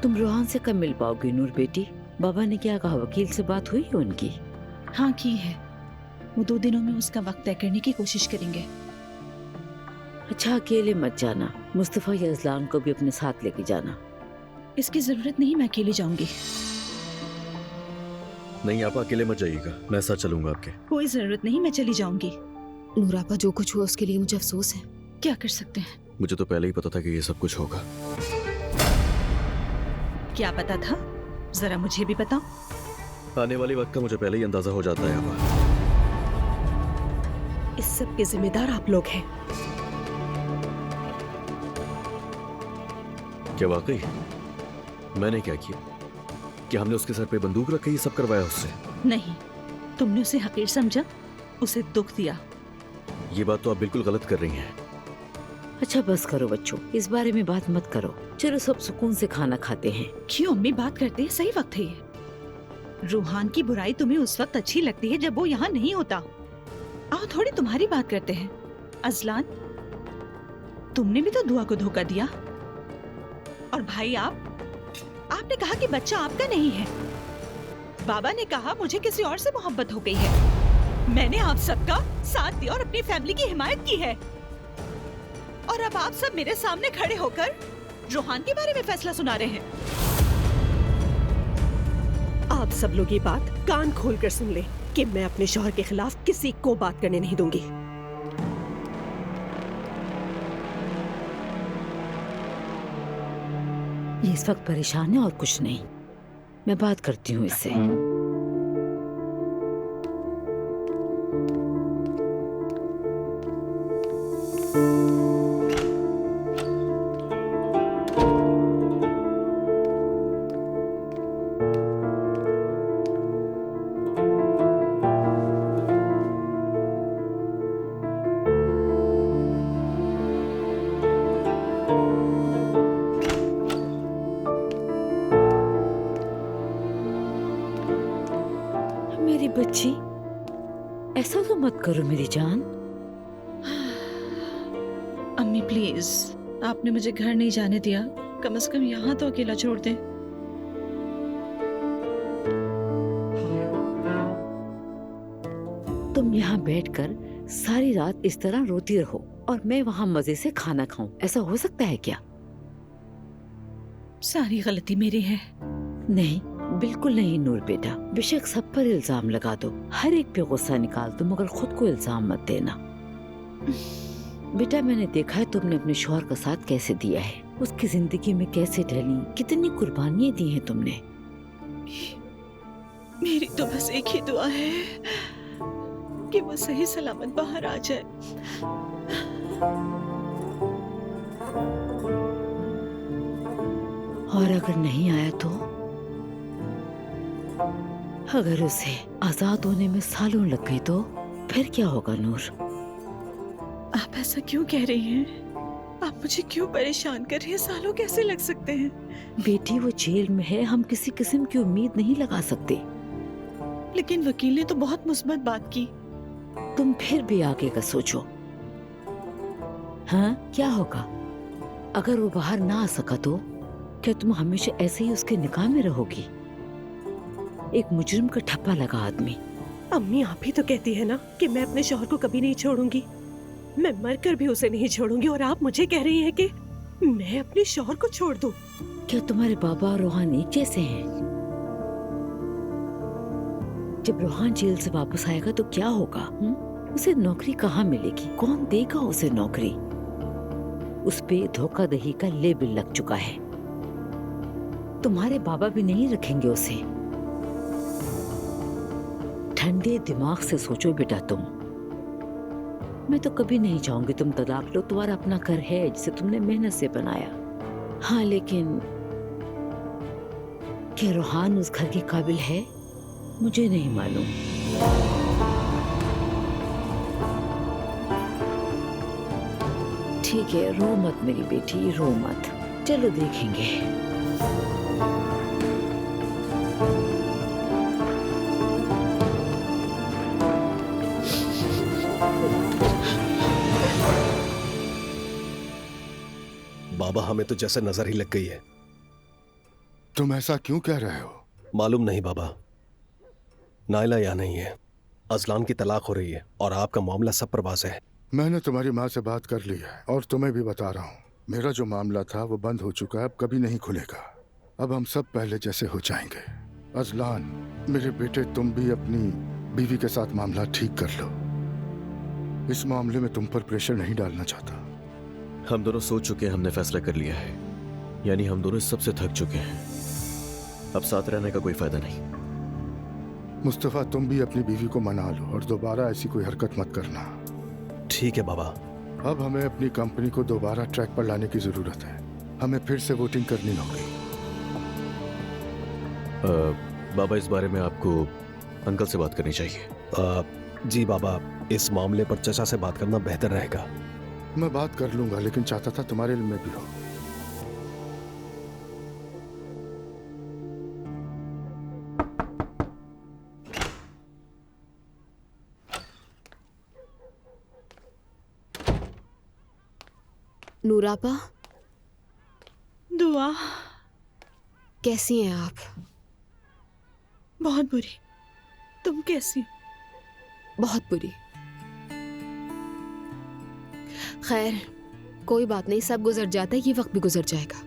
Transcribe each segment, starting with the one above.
तुम रोहान से कब मिल पाओगी नूर बेटी? बाबा ने क्या कहा? वकील से बात हुई है उनकी? हाँ की है। वो 2 दिनों में उसका वक्त तय करने की कोशिश करेंगे। अच्छा, अकेले मत जाना, मुस्तफा या अजलान को भी अपने साथ लेके जाना। इसकी जरूरत नहीं, मैं अकेली जाऊंगी। नहीं आपा, अकेले मत जाइएगा, मैं साथ चलूंगा आपके। कोई जरूरत नहीं, मैं चली जाऊंगी। नूरापा, जो कुछ हुआ उसके लिए मुझे अफसोस है। क्या कर सकते हैं? मुझे तो पहले ही पता था कि ये सब कुछ होगा। क्या पता था? जरा मुझे भी बताओ। आने वाले वक्त का मुझे पहले ही अंदाजा हो जाता है आपा। इस सब के जिम्मेदार आप लोग हैं। क्या वाकई? मैंने क्या किया? क्या हमने उसके सर पे बंदूक रख के ये सब करवाया उससे? नहीं, तुमने उसे हकीर समझा, उसे दुख दिया। ये बात तो आप बिल्कुल गलत कर रही हैं। अच्छा बस करो बच्चों, इस बारे में बात मत करो। चलो सब सुकून से खाना खाते हैं। क्यों अम्मी बात करते हैं? सही वक्त है ये। रूहान की बुराई तुम्हें उस वक्त अच्छी लगती है जब वो यहाँ नहीं होता। आओ थोड़ी तुम्हारी बात करते हैं। अजलान, तुमने भी तो दुआ को धोखा दिया। और भाई आपने कहा कि बच्चा आपका नहीं है। बाबा ने कहा मुझे किसी और से मोहब्बत हो गई है। मैंने आप सबका साथ दिया और अपनी फैमिली की हिमायत की है। और अब आप सब मेरे सामने खड़े होकर रूहान के बारे में फैसला सुना रहे हैं। आप सब लोग ये बात कान खोलकर सुन ले कि मैं अपने शौहर के खिलाफ किसी को बात करने नहीं दूंगी। ये इस वक्त परेशान है और कुछ नहीं। मैं बात करती हूँ इससे। मेरी बच्ची, ऐसा तो मत करो मेरी जान। अम्मी प्लीज, आपने मुझे घर नहीं जाने दिया, कम से कम यहाँ तो अकेला छोड़ दें। तुम यहाँ बैठकर सारी रात इस तरह रोती रहो और मैं वहाँ मजे से खाना खाऊं, ऐसा हो सकता है क्या? सारी गलती मेरी है। नहीं, बिल्कुल नहीं नूर बेटा। बेशक सब पर इल्जाम लगा दो, हर एक पे गुस्सा निकाल दो, मगर खुद को इल्जाम मत देना। बेटा मैंने देखा है तुमने अपने शौहर का साथ कैसे दिया है, उसकी जिंदगी में कैसे ढली, कितनी कुर्बानियां दी हैं तुमने। मेरी तो बस एक ही दुआ है कि वो सही सलामत बाहर आ जाए। और अगर नहीं आया तो? अगर उसे आजाद होने में सालों लग गई तो फिर क्या होगा नूर? आप ऐसा क्यों कह रही हैं? आप मुझे क्यों परेशान कर रही हैं? सालों कैसे लग सकते हैं? बेटी वो जेल में है, हम किसी किस्म की उम्मीद नहीं लगा सकते। लेकिन वकील ने तो बहुत मुस्बत बात की। तुम फिर भी आगे का सोचो। हाँ, क्या होगा अगर वो बाहर ना आ सका तो? क्या तुम हमेशा ऐसे ही उसके निकाह में रहोगी? एक मुजरिम का ठप्पा लगा आदमी। अम्मी आप ही तो कहती है ना कि मैं अपने शौहर को कभी नहीं छोड़ूंगी। मैं मरकर भी उसे नहीं छोड़ूंगी और आप मुझे कह रही हैं कि मैं अपने शौहर को छोड़ दूं। क्या तुम्हारे बाबा और रोहान एक जैसे हैं? जब रोहान जेल से वापस आएगा तो क्या होगा? उसे नौकरी कहाँ मिलेगी? कौन देगा उसे नौकरी? उस पे धोखाधड़ी का लेबल लग चुका है। तुम्हारे बाबा भी नहीं रखेंगे उसे। ठंडे दिमाग से सोचो बेटा तुम। मैं तो कभी नहीं चाहूंगी तुम तलाक लो, तुम्हारा अपना घर है जिसे तुमने मेहनत से बनाया। हाँ, लेकिन क्या रोहान उस घर के काबिल है? मुझे नहीं मालूम। ठीक है, रो मत मेरी बेटी, रो मत। चलो देखेंगे। बाबा हमें तो जैसे नजर ही लग गई है। तुम ऐसा क्यों कह रहे हो? मालूम नहीं बाबा, नाइला यहाँ नहीं है, अजलान की तलाक हो रही है और आपका मामला सब पर वाज़ेह है। मैंने तुम्हारी माँ से बात कर ली है और तुम्हें भी बता रहा हूँ, मेरा जो मामला था वो बंद हो चुका है, अब कभी नहीं खुलेगा। अब हम सब पहले जैसे हो जाएंगे। अजलान, मेरे बेटे, तुम भी अपनी बीवी के साथ मामला ठीक कर लो। इस मामले में तुम पर प्रेशर नहीं डालना चाहता। हम दोनों सोच चुके हैं, हमने फैसला कर लिया है, यानी हम दोनों इस सबसे थक चुके हैं। अब साथ रहने का कोई फायदा नहीं। मुस्तफा, तुम भी अपनी बीवी को मना लो और दोबारा ऐसी कोई हरकत मत करना। ठीक है बाबा। अब हमें अपनी कंपनी को दोबारा ट्रैक पर लाने की जरूरत है। हमें फिर से वोटिंग करनी होगी। बाबा, इस बारे में आपको अंकल से बात करनी चाहिए। जी बाबा, इस मामले पर चचा से बात करना बेहतर रहेगा। मैं बात कर लूंगा, लेकिन चाहता था तुम्हारे इल्म में भी हो। नूरापा, दुआ। कैसी हैं आप? बहुत बुरी। तुम कैसी? बहुत बुरी। खैर, कोई बात नहीं, सब गुजर जाता है, ये वक्त भी गुजर जाएगा।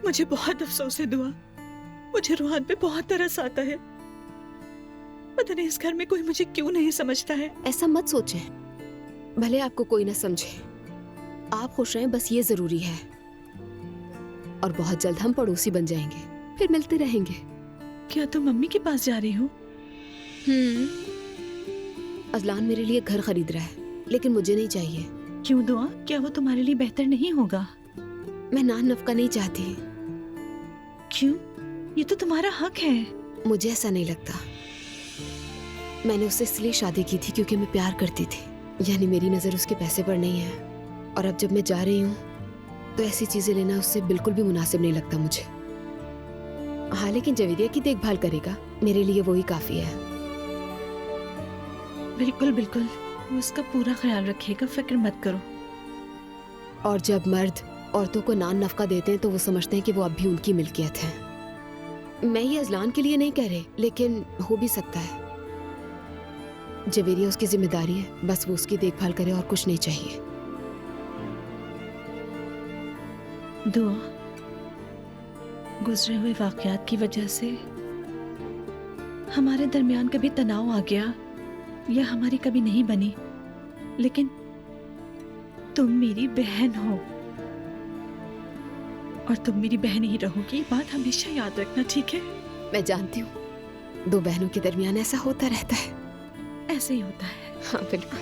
मुझे बहुत अफसोस है दुआ, मुझे रूहान पे बहुत तरस आता है। पता नहीं इस घर में कोई मुझे क्यों नहीं समझता है। ऐसा मत सोचें, भले आपको कोई ना समझे, आप खुश रहें, बस ये जरूरी है। और बहुत जल्द हम पड़ोसी बन जाएंगे, फिर मिलते रहेंगे। क्या तुम मम्मी के पास जा रही हो? अजलान मेरे लिए घर खरीद रहा है, लेकिन मुझे नहीं चाहिए। क्यों दुआ, क्या वो तुम्हारे लिए बेहतर नहीं होगा? मैं नान नफका नहीं चाहती। क्यों? ये तो तुम्हारा हक है। मुझे ऐसा नहीं लगता। मैंने उससे इसलिए शादी की थी क्योंकि मैं प्यार करती थी, यानी मेरी नजर उसके पैसे पर नहीं है। और अब जब मैं जा रही हूँ तो ऐसी चीजें लेना उससे बिल्कुल भी मुनासिब नहीं लगता मुझे। हाँ, लेकिन जवेरिया की देखभाल करेगा, मेरे लिए वही काफी है। बिल्कुल बिल्कुल, वो उसका पूरा ख्याल रखेगा, फिक्र मत करो। और जब मर्द औरतों को नान नफका देते हैं तो वो समझते हैं कि वो अब भी उनकी मिल्कियत है। मैं ये अजलान के लिए नहीं कह रही, लेकिन हो भी सकता है। जवेरिया उसकी जिम्मेदारी है, बस वो उसकी देखभाल करे और कुछ नहीं चाहिए। दुआ, गुजरे हुए वाकयात की वजह से हमारे दरमियान कभी तनाव आ गया या हमारी कभी नहीं बनी, लेकिन तुम मेरी बहन हो और तुम मेरी बहन ही रहोगी। ये बात हमेशा याद रखना, ठीक है? मैं जानती हूँ, दो बहनों के दरमियान ऐसा होता रहता है। ऐसे ही होता है। हाँ बिल्कुल।